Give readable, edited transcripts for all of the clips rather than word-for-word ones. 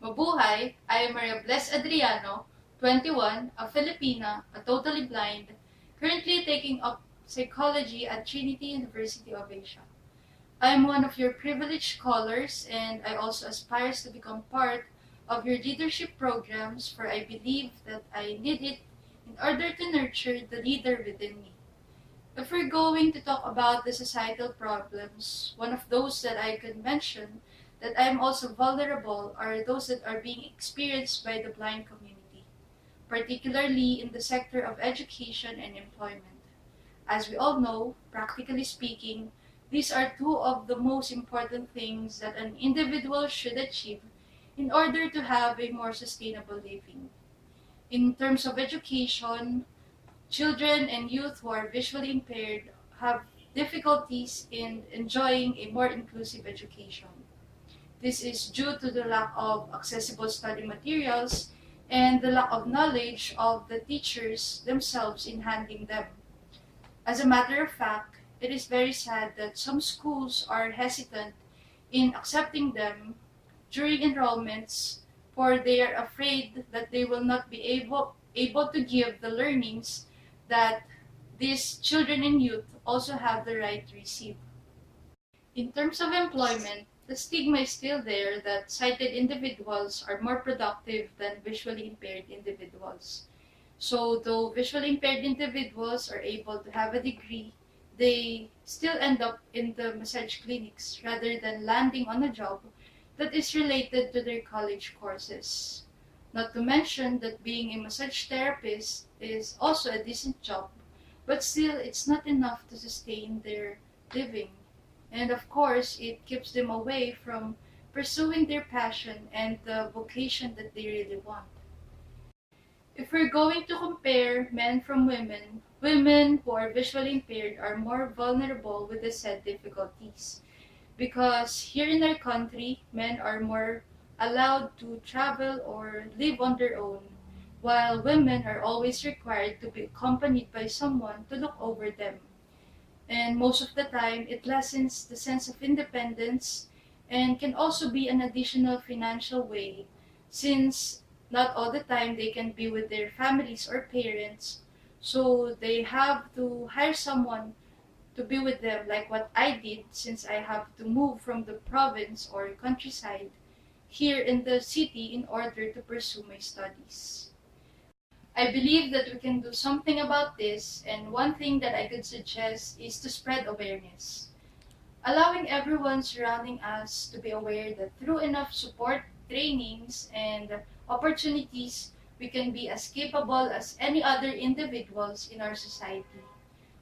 Mabuhay! I am Maria Bless Adriano, 21, a Filipina, a totally blind, currently taking up psychology at Trinity University of Asia. I am one of your privileged scholars and I also aspire to become part of your leadership programs for I believe that I need it in order to nurture the leader within me. If we're going to talk about the societal problems, one of those that I could mention that I am also vulnerable are those that are being experienced by the blind community, particularly in the sector of education and employment. As we all know, practically speaking, these are two of the most important things that an individual should achieve in order to have a more sustainable living. In terms of education, children and youth who are visually impaired have difficulties in enjoying a more inclusive education. This is due to the lack of accessible study materials and the lack of knowledge of the teachers themselves in handling them. As a matter of fact, it is very sad that some schools are hesitant in accepting them during enrollments for they are afraid that they will not be able to give the learnings that these children and youth also have the right to receive. In terms of employment, the stigma is still there that sighted individuals are more productive than visually impaired individuals. So, though visually impaired individuals are able to have a degree, they still end up in the massage clinics rather than landing on a job that is related to their college courses. Not to mention that being a massage therapist is also a decent job, but still it's not enough to sustain their living. And of course, it keeps them away from pursuing their passion and the vocation that they really want. If we're going to compare men from women, women who are visually impaired are more vulnerable with the said difficulties. Because here in our country, men are more allowed to travel or live on their own, while women are always required to be accompanied by someone to look over them. And most of the time, it lessens the sense of independence and can also be an additional financial way since not all the time they can be with their families or parents, so they have to hire someone to be with them, like what I did since I have to move from the province or countryside here in the city in order to pursue my studies. I believe that we can do something about this, and one thing that I could suggest is to spread awareness, allowing everyone surrounding us to be aware that through enough support, trainings, and opportunities, we can be as capable as any other individuals in our society.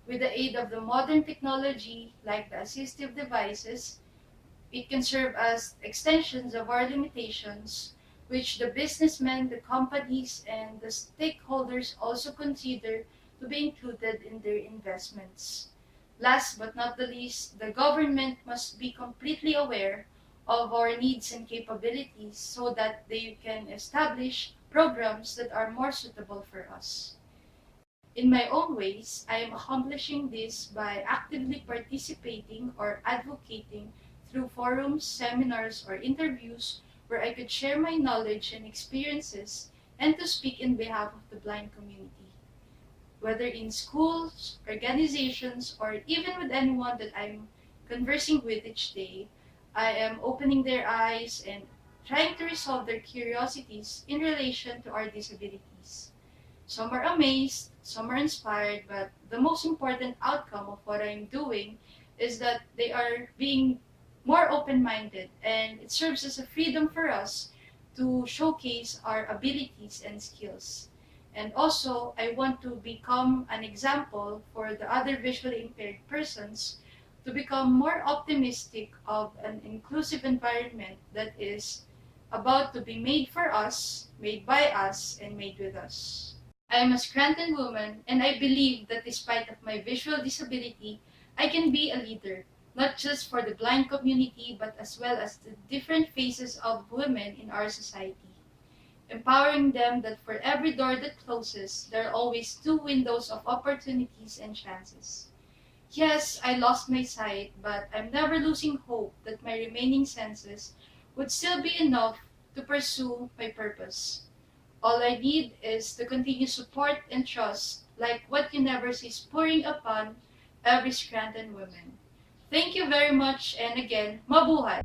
With the aid of the modern technology like the assistive devices, it can serve as extensions of our limitations, which the businessmen, the companies, and the stakeholders also consider to be included in their investments. Last but not the least, the government must be completely aware of our needs and capabilities so that they can establish programs that are more suitable for us. In my own ways, I am accomplishing this by actively participating or advocating through forums, seminars, or interviews where I could share my knowledge and experiences and to speak in behalf of the blind community. Whether in schools, organizations, or even with anyone that I'm conversing with each day, I am opening their eyes and trying to resolve their curiosities in relation to our disabilities. Some are amazed, some are inspired, but the most important outcome of what I'm doing is that they are being more open-minded, and it serves as a freedom for us to showcase our abilities and skills. And also, I want to become an example for the other visually impaired persons to become more optimistic of an inclusive environment that is about to be made for us, made by us, and made with us. I am a Scranton woman, and I believe that despite of my visual disability, I can be a leader, not just for the blind community, but as well as the different faces of women in our society, empowering them that for every door that closes, there are always two windows of opportunities and chances. Yes, I lost my sight, but I'm never losing hope that my remaining senses would still be enough to pursue my purpose. All I need is the continued support and trust, like what Universe is pouring upon every Scranton woman. Thank you very much, and again, mabuhay!